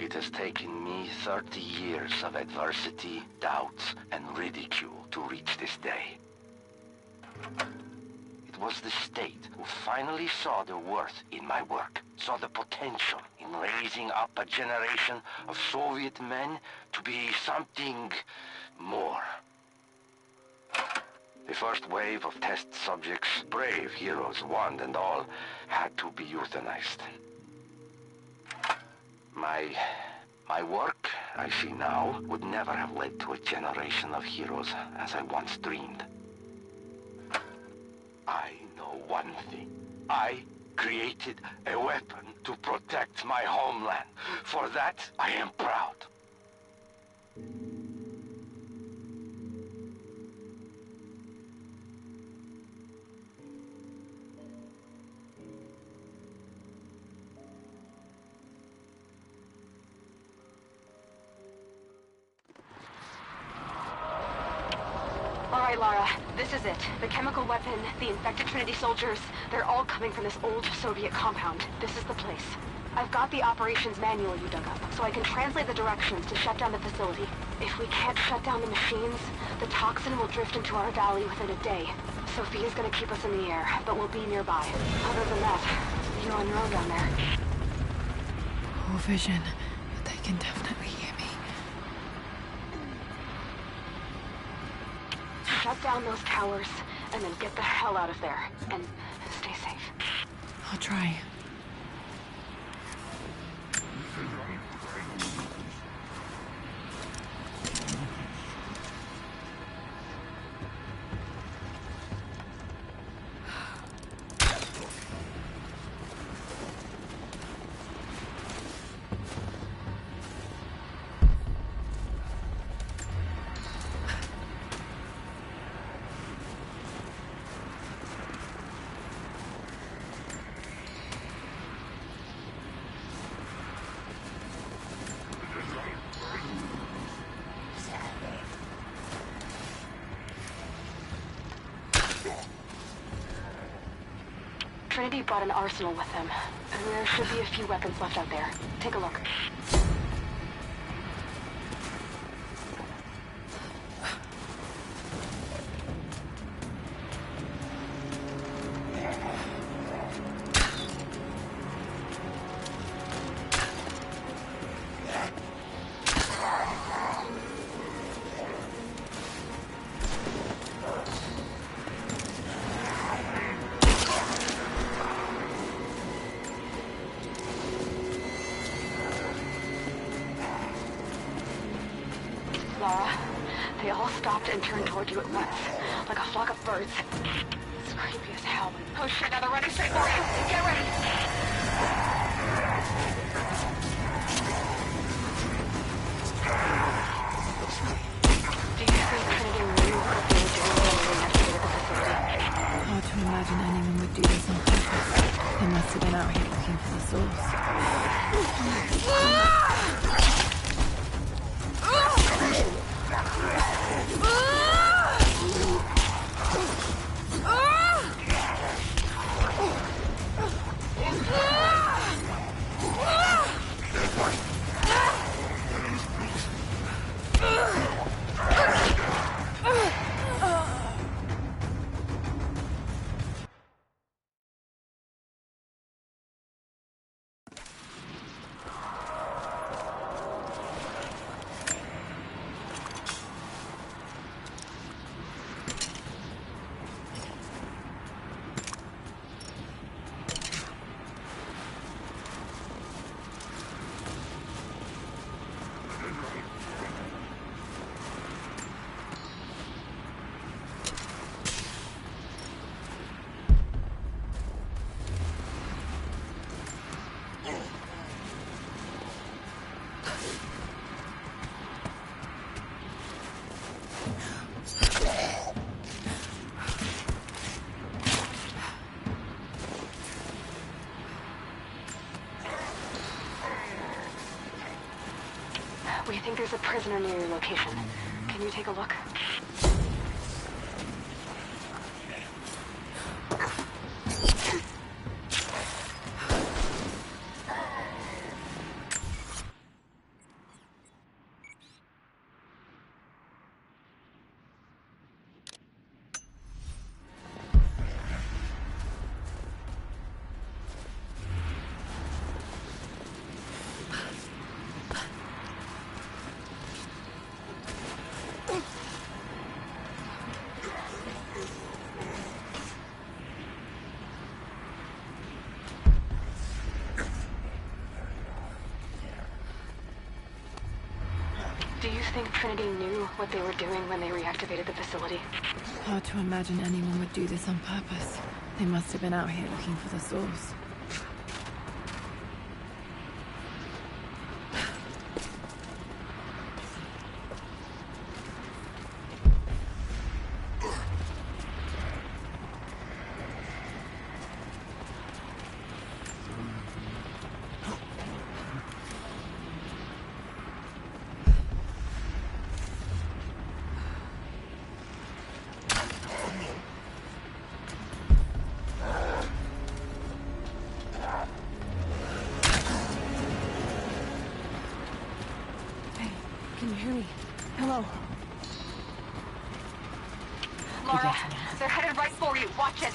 It has taken me 30 years of adversity, doubts, and ridicule to reach this day. It was the state who finally saw the worth in my work, saw the potential in raising up a generation of Soviet men to be something more. The first wave of test subjects, brave heroes one and all, had to be euthanized. My work, I see now, would never have led to a generation of heroes as I once dreamed. I know one thing. I created a weapon to protect my homeland. For that, I am proud. All right, Lara, this is it. The chemical weapon, the infected Trinity soldiers, they're all coming from this old Soviet compound. This is the place. I've got the operations manual you dug up, so I can translate the directions to shut down the facility. If we can't shut down the machines, the toxin will drift into our valley within a day. Sophia's gonna keep us in the air, but we'll be nearby. Other than that, you're on your own down there. Poor vision, but they can definitely hear me. Shut down those towers, and then get the hell out of there. And stay safe. I'll try. Trinity brought an arsenal with them, and there should be a few weapons left out there. Take a look. Lara, they all stopped and turned toward you at once, like a flock of birds. It's creepy as hell. Oh shit, now they're running straight for you! Get ready! Do you think Trinity knew what they were doing when they investigated the facility? Hard to imagine anyone would do this on purpose. They must have been out here looking for the source. We think there's a prisoner near your location. Can you take a look? Do you think Trinity knew what they were doing when they reactivated the facility? Hard to imagine anyone would do this on purpose. They must have been out here looking for the source. Can you hear me? Hello? Lara, they're headed right for you. Watch it.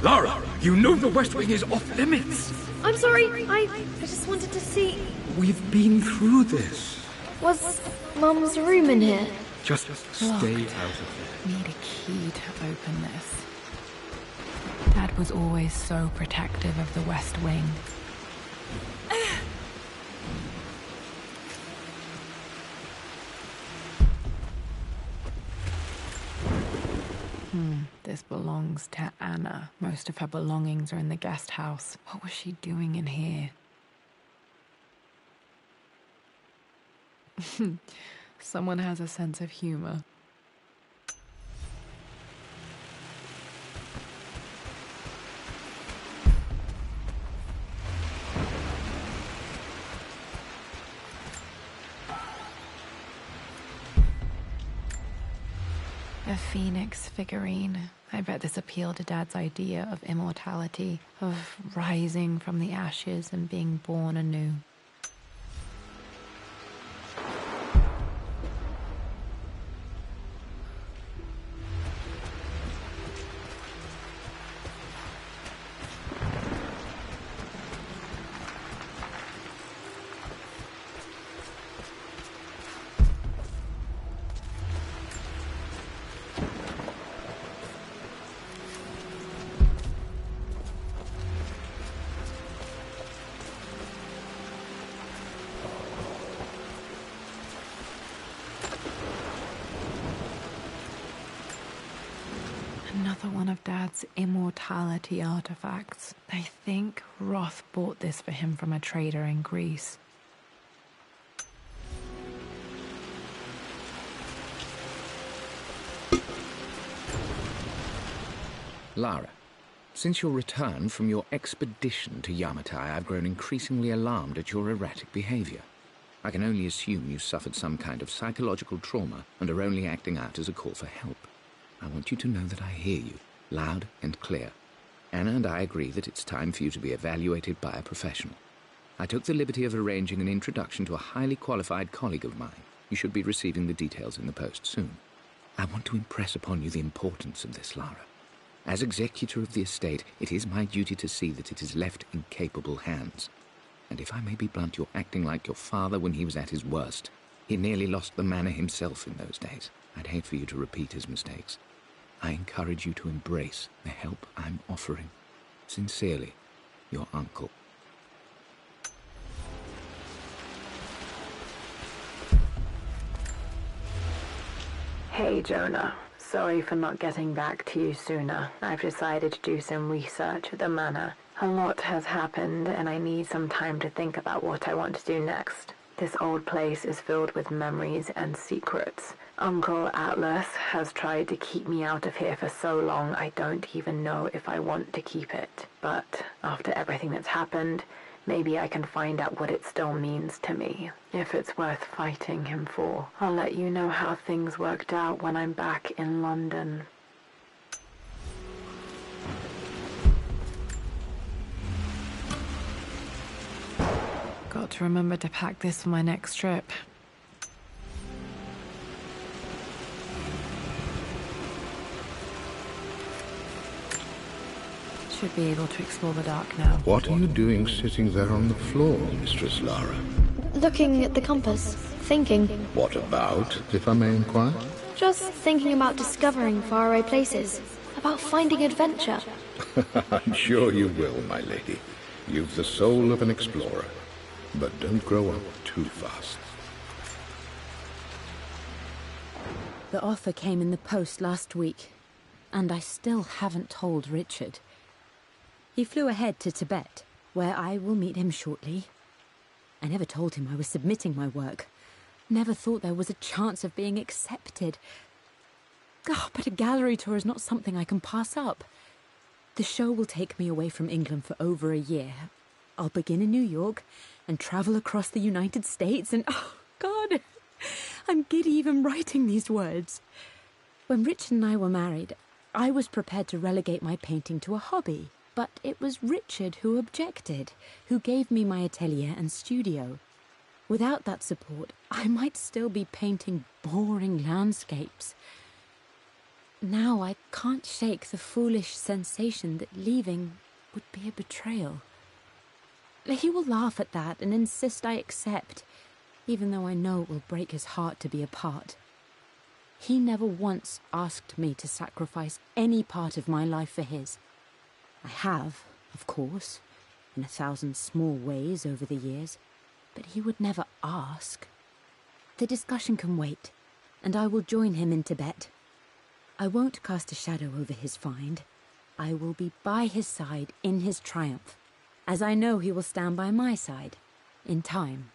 Lara, you know the West Wing is off limits. I'm sorry, I just wanted to see... We've been through this. Was Mum's room in here? Just stay out of it. Need a key to open this. Dad was always so protective of the West Wing. This belongs to Anna. Most of her belongings are in the guest house. What was she doing in here? Someone has a sense of humor. A phoenix figurine. I bet this appealed to Dad's idea of immortality, of rising from the ashes and being born anew. Another one of Dad's immortality artifacts. I think Roth bought this for him from a trader in Greece. Lara, since your return from your expedition to Yamatai, I've grown increasingly alarmed at your erratic behavior. I can only assume you suffered some kind of psychological trauma and are only acting out as a call for help. I want you to know that I hear you, loud and clear. Anna and I agree that it's time for you to be evaluated by a professional. I took the liberty of arranging an introduction to a highly qualified colleague of mine. You should be receiving the details in the post soon. I want to impress upon you the importance of this, Lara. As executor of the estate, it is my duty to see that it is left in capable hands. And if I may be blunt, you're acting like your father when he was at his worst. He nearly lost the manor himself in those days. I'd hate for you to repeat his mistakes. I encourage you to embrace the help I'm offering. Sincerely, your uncle. Hey, Jonah. Sorry for not getting back to you sooner. I've decided to do some research at the manor. A lot has happened, and I need some time to think about what I want to do next. This old place is filled with memories and secrets. Uncle Atlas has tried to keep me out of here for so long I don't even know if I want to keep it. But after everything that's happened, maybe I can find out what it still means to me. If it's worth fighting him for. I'll let you know how things worked out when I'm back in London. Got to remember to pack this for my next trip. Should be able to explore the dark now. What are you doing sitting there on the floor, Mistress Lara? Looking at the compass, thinking. What about, if I may inquire? Just thinking about discovering faraway places, about finding adventure. I'm sure you will, my lady. You've the soul of an explorer. But don't grow up too fast. The offer came in the post last week, and I still haven't told Richard. He flew ahead to Tibet, where I will meet him shortly. I never told him I was submitting my work. Never thought there was a chance of being accepted. Oh, but a gallery tour is not something I can pass up. The show will take me away from England for over a year. I'll begin in New York and travel across the United States and, oh, God, I'm giddy even writing these words. When Richard and I were married, I was prepared to relegate my painting to a hobby, but it was Richard who objected, who gave me my atelier and studio. Without that support, I might still be painting boring landscapes. Now I can't shake the foolish sensation that leaving would be a betrayal. He will laugh at that and insist I accept, even though I know it will break his heart to be apart. He never once asked me to sacrifice any part of my life for his. I have, of course, in 1,000 small ways over the years, but he would never ask. The discussion can wait, and I will join him in Tibet. I won't cast a shadow over his find. I will be by his side in his triumph, as I know he will stand by my side, in time.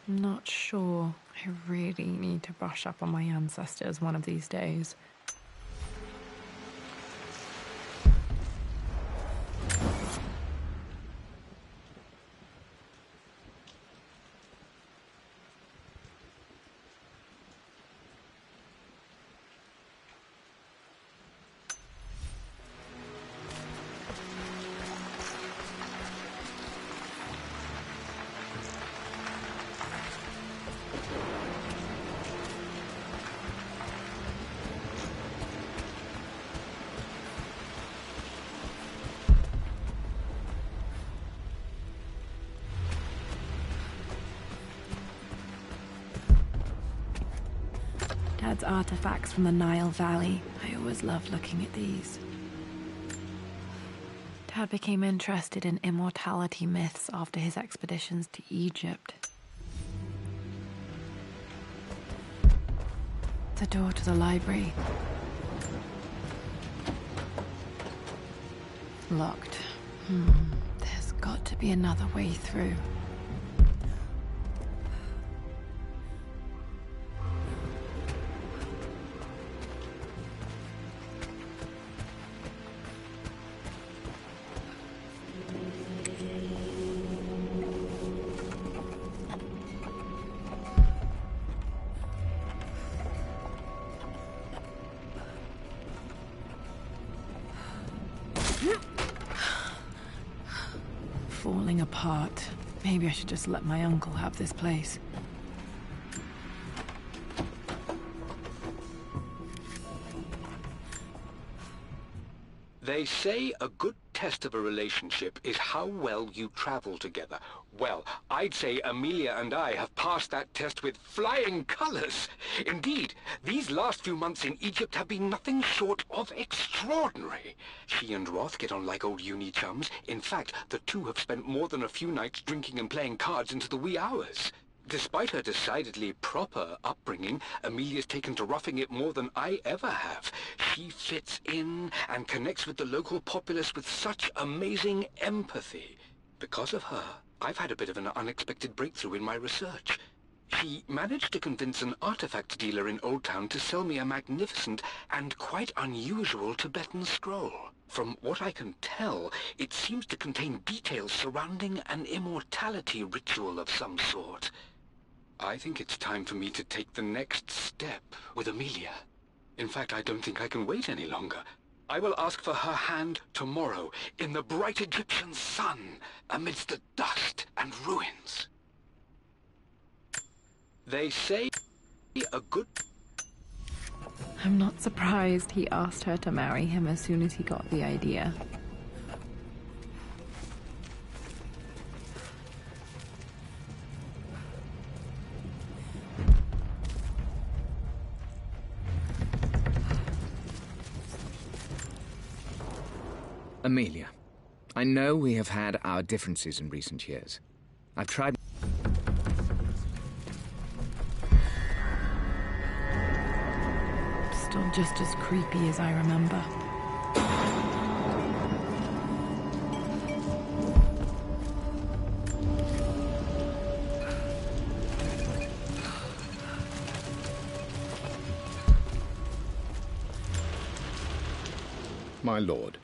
Not sure. I really need to brush up on my ancestors one of these days. Dad's artifacts from the Nile Valley. I always loved looking at these. Dad became interested in immortality myths after his expeditions to Egypt. The door to the library. Locked. There's got to be another way through. Falling apart. Maybe I should just let my uncle have this place. They say a good test of a relationship is how well you travel together. Well, I'd say Amelia and I have passed that test with flying colors. Indeed, these last few months in Egypt have been nothing short of extraordinary. She and Roth get on like old uni chums. In fact, the two have spent more than a few nights drinking and playing cards into the wee hours. Despite her decidedly proper upbringing, Amelia's taken to roughing it more than I ever have. She fits in and connects with the local populace with such amazing empathy. Because of her, I've had a bit of an unexpected breakthrough in my research. She managed to convince an artifact dealer in Old Town to sell me a magnificent and quite unusual Tibetan scroll. From what I can tell, it seems to contain details surrounding an immortality ritual of some sort. I think it's time for me to take the next step with Amelia. In fact, I don't think I can wait any longer. I will ask for her hand tomorrow in the bright Egyptian sun amidst the dust and ruins. They say a good... I'm not surprised he asked her to marry him as soon as he got the idea. Amelia, I know we have had our differences in recent years. I've tried... Still just as creepy as I remember. My lord.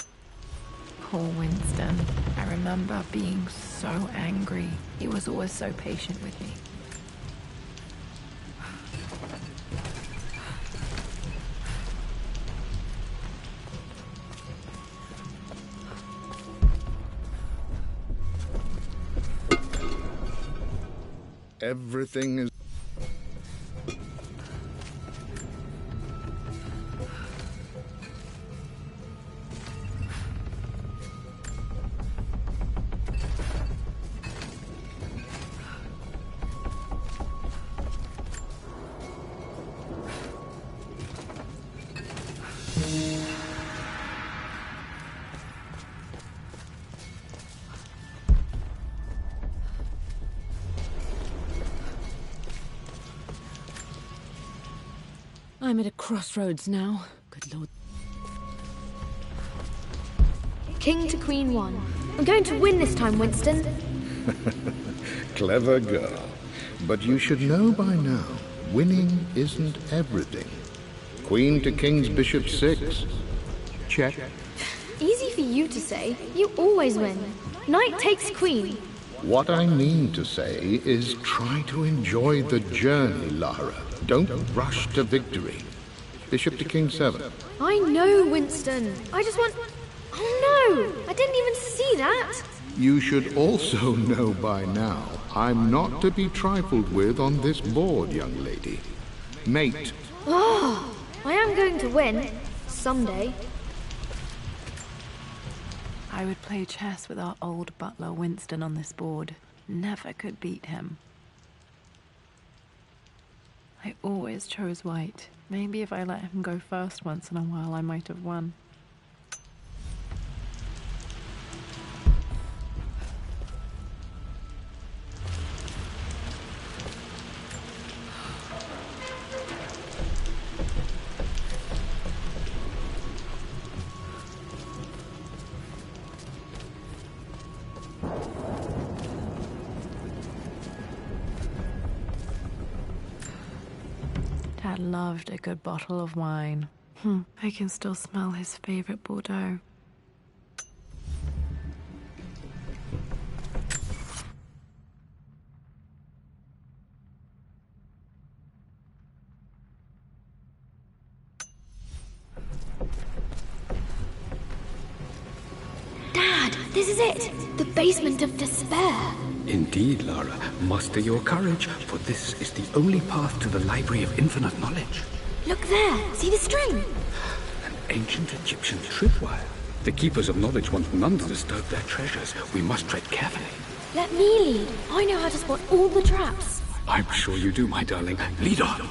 Poor Winston. I remember being so angry. He was always so patient with me. Everything is... I'm at a crossroads now. Good lord. King to Queen 1. I'm going to win this time, Winston. Clever girl. But you should know by now, winning isn't everything. Queen to King's Bishop 6. Check. Easy for you to say. You always win. Knight takes Queen. What I mean to say is try to enjoy the journey, Lara. Don't rush to victory. Bishop to King 7. I know, Winston. I just want... Oh no! I didn't even see that! You should also know by now, I'm not to be trifled with on this board, young lady. Mate. Oh, I am going to win. Someday. I would play chess with our old butler Winston on this board. Never could beat him. I always chose white. Maybe if I let him go first once in a while, I might have won. Dad loved a good bottle of wine. I can still smell his favorite Bordeaux. Dad, this is it! The basement of despair! Indeed, Lara. Muster your courage, for this is the only path to the Library of Infinite Knowledge. Look there! See the string? An ancient Egyptian tripwire. The Keepers of Knowledge want none to disturb their treasures. We must tread carefully. Let me lead. I know how to spot all the traps. I'm sure you do, my darling. Lead on.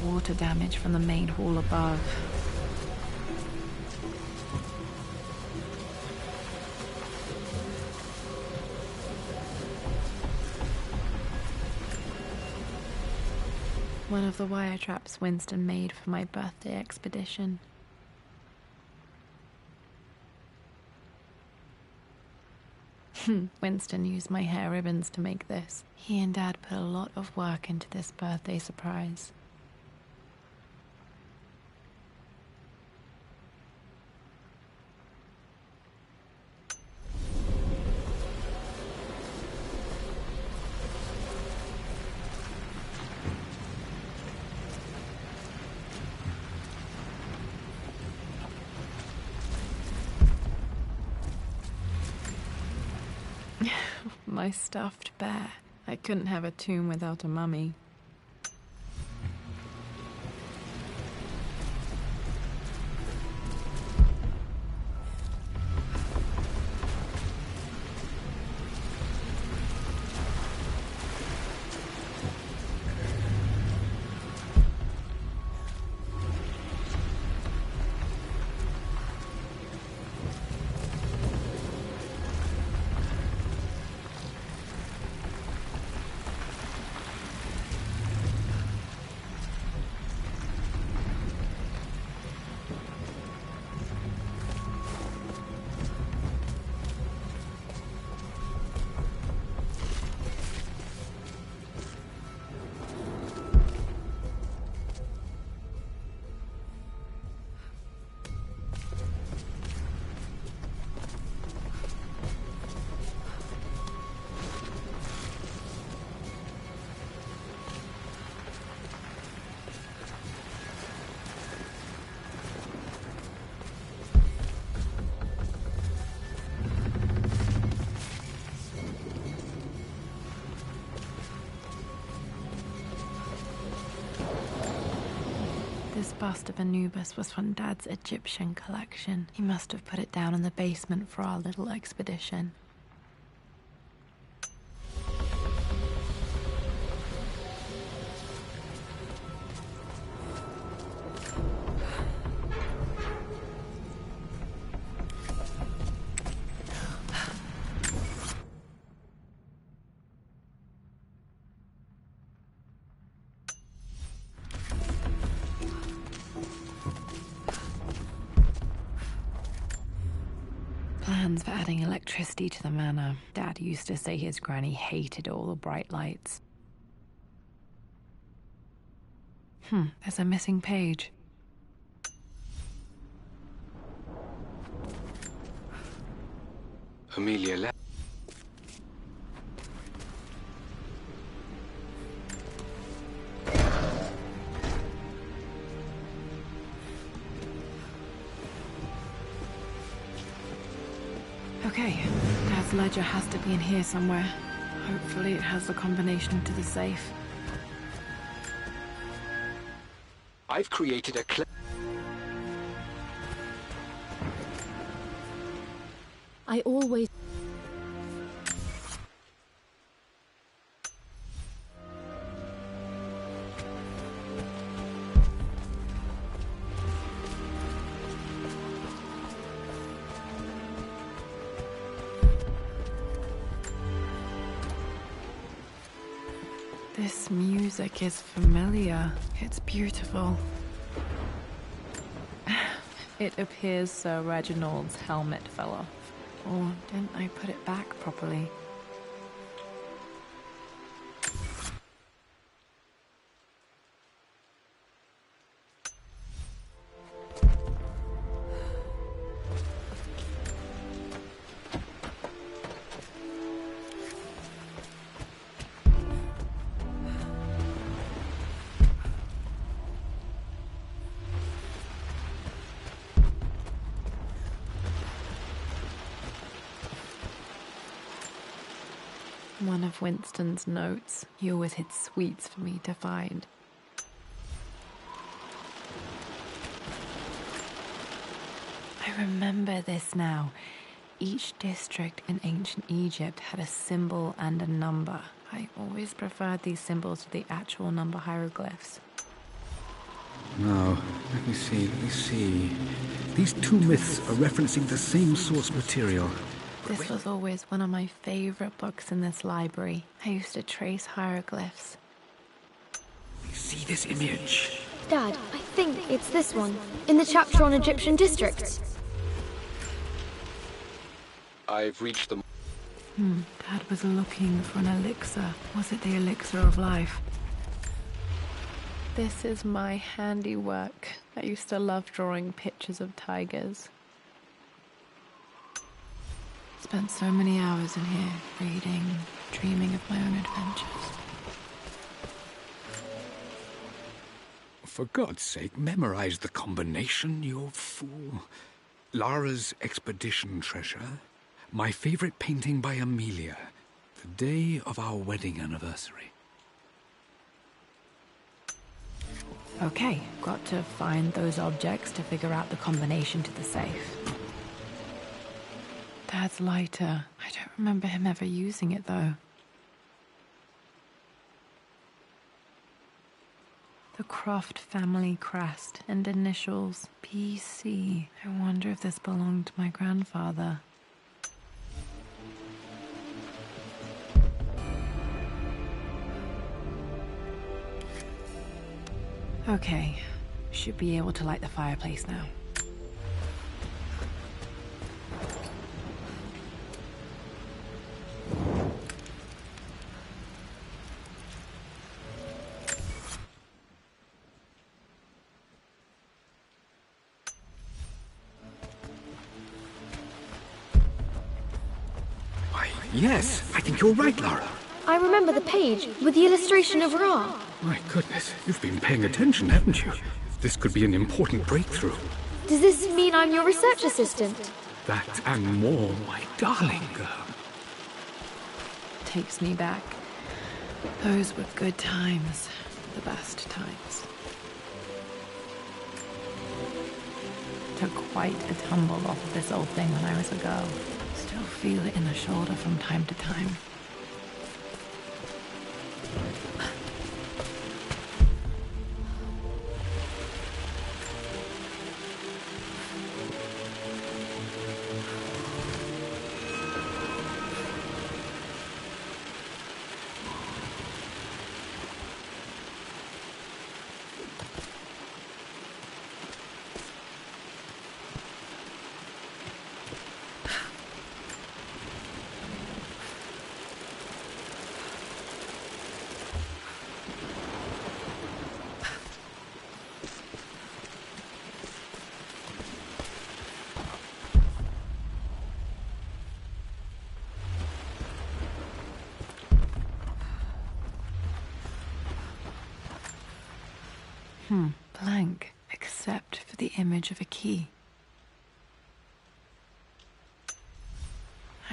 Water damage from the main hall above. One of the wire traps Winston made for my birthday expedition. Winston used my hair ribbons to make this. He and Dad put a lot of work into this birthday surprise. My stuffed bear. I couldn't have a tomb without a mummy. This bust of Anubis was from Dad's Egyptian collection. He must have put it down in the basement for our little expedition. Plans for adding electricity to the manor. Dad used to say his granny hated all the bright lights. There's a missing page. Amelia left. Okay, Dad's ledger has to be in here somewhere. Hopefully it has the combination to the safe. I've created a I always... This music is familiar. It's beautiful. It appears Sir Reginald's helmet fell off. Or didn't I put it back properly? One of Winston's notes. He always hid sweets for me to find. I remember this now. Each district in ancient Egypt had a symbol and a number. I always preferred these symbols to the actual number hieroglyphs. Now, let me see. These two myths are referencing the same source material. This was always one of my favorite books in this library. I used to trace hieroglyphs. See this image? Dad, I think it's this one, in the chapter on Egyptian districts. I've reached the... Dad was looking for an elixir. Was it the elixir of life? This is my handiwork. I used to love drawing pictures of tigers. Spent so many hours in here, reading, dreaming of my own adventures. For God's sake, memorize the combination, you fool. Lara's expedition treasure, my favorite painting by Amelia, the day of our wedding anniversary. Okay, got to find those objects to figure out the combination to the safe. Dad's lighter. I don't remember him ever using it, though. The Croft family crest and initials PC. I wonder if this belonged to my grandfather. Okay, should be able to light the fireplace now. Yes, I think you're right, Lara. I remember the page with the illustration of Ra. My goodness, you've been paying attention, haven't you? This could be an important breakthrough. Does this mean I'm your research assistant? That and more, my darling girl. Takes me back. Those were good times. The best times. Took quite a tumble off of this old thing when I was a girl. Still feel it in the shoulder from time to time. Blank, except for the image of a key.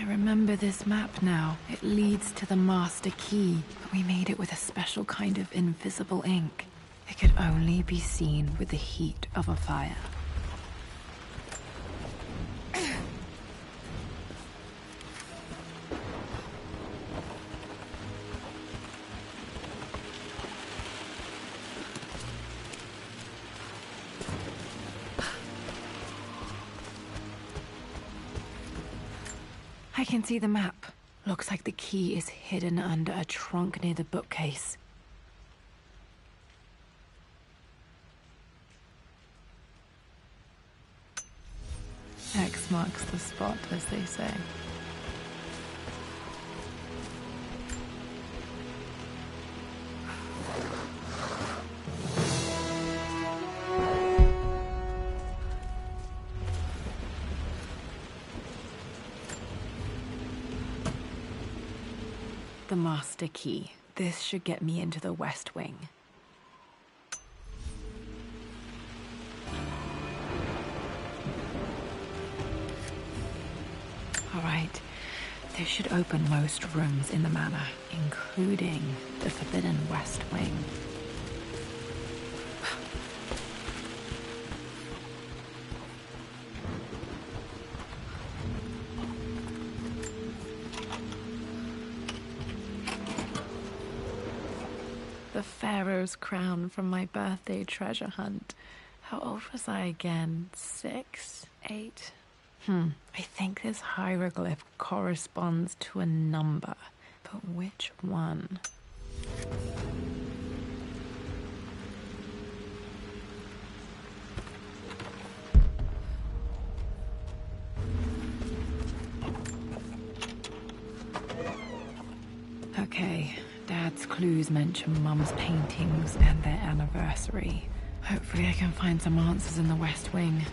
I remember this map now. It leads to the master key, but we made it with a special kind of invisible ink. It could only be seen with the heat of a fire. I can see the map. Looks like the key is hidden under a trunk near the bookcase. X marks the spot, as they say. The master key. This should get me into the West Wing. All right. This should open most rooms in the manor, including the Forbidden West Wing. The Pharaoh's crown from my birthday treasure hunt. How old was I again? 6? 8? I think this hieroglyph corresponds to a number, but which one? Okay, Dad's clues mention Mum's paintings and their anniversary. Hopefully I can find some answers in the West Wing.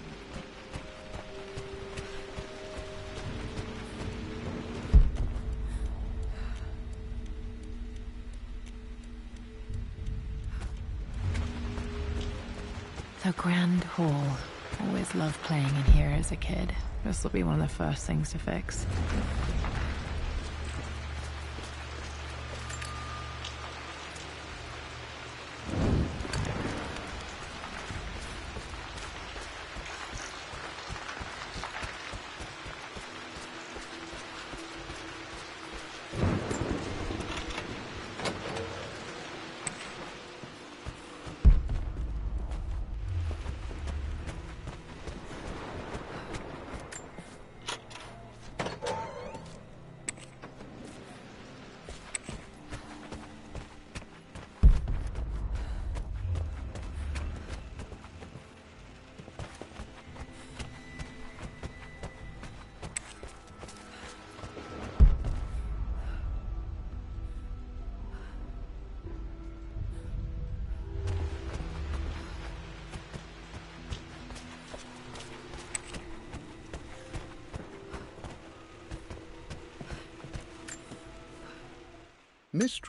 The Grand Hall. Always loved playing in here as a kid. This will be one of the first things to fix. Mist.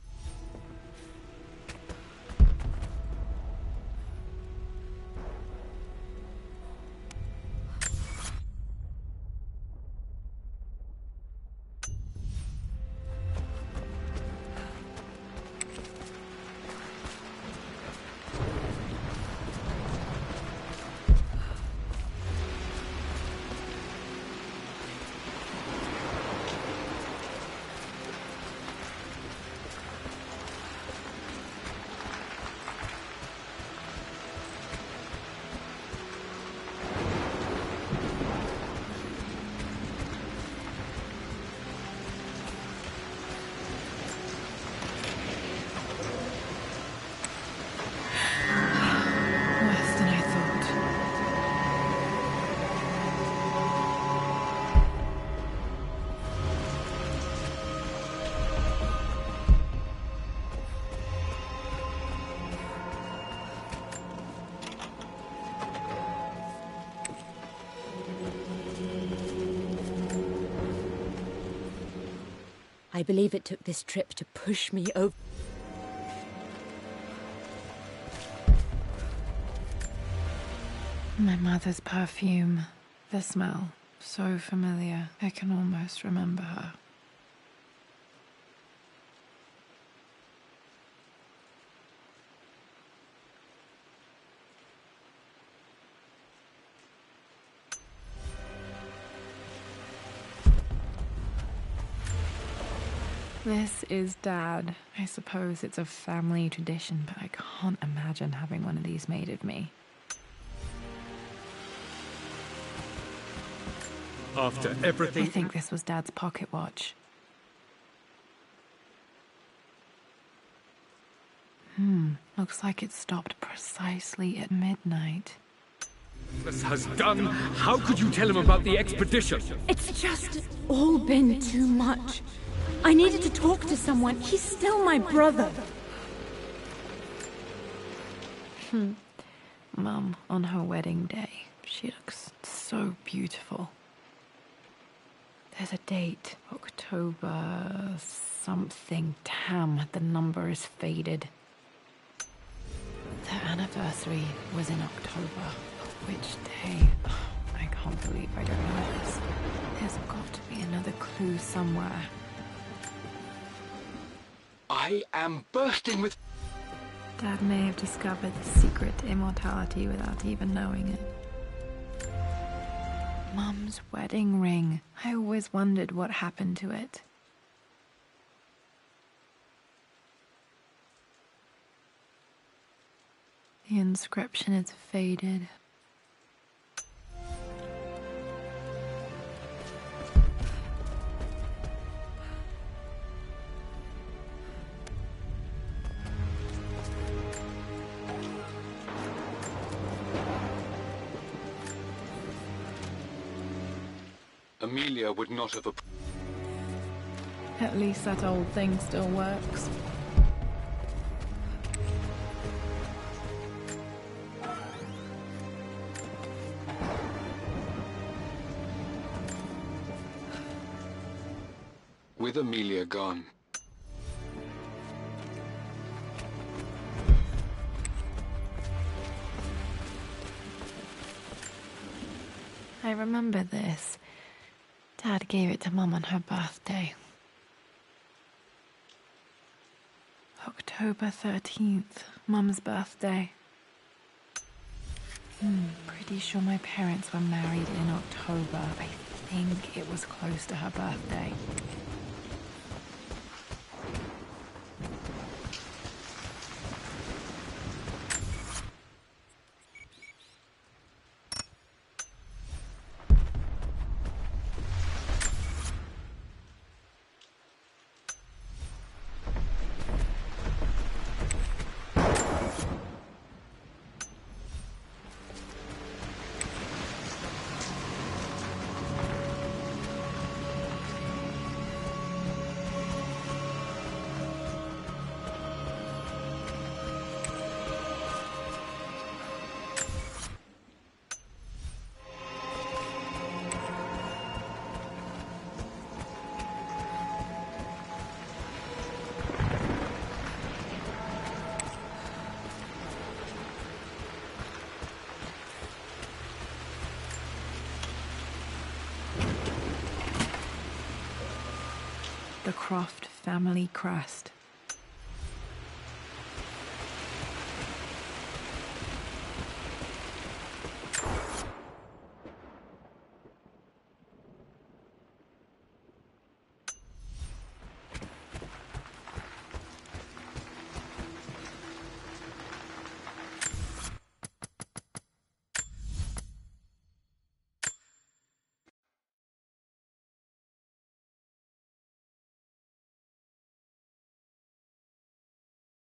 Worse than I thought. I believe it took this trip to push me over. My mother's perfume. The smell. So familiar. I can almost remember her. This is Dad. I suppose it's a family tradition, but I can't imagine having one of these made of me. After everything... I think this was Dad's pocket watch. Looks like it stopped precisely at midnight. has done, how could you tell him about the expedition? It's just all been too much. I needed to talk to someone. He's still my brother. Mum, on her wedding day, she looks so beautiful. There's a date, October something. Damn, the number is faded. Their anniversary was in October. Which day? Oh, I can't believe I don't know this. There's got to be another clue somewhere. I am bursting with... Dad may have discovered the secret to immortality without even knowing it. Mum's wedding ring. I always wondered what happened to it. The inscription is faded. Amelia would not have... At least that old thing still works. With Amelia gone. I remember this. Dad gave it to Mum on her birthday. October 13th, Mum's birthday. Pretty sure my parents were married in October. I think it was close to her birthday. The Croft family crest.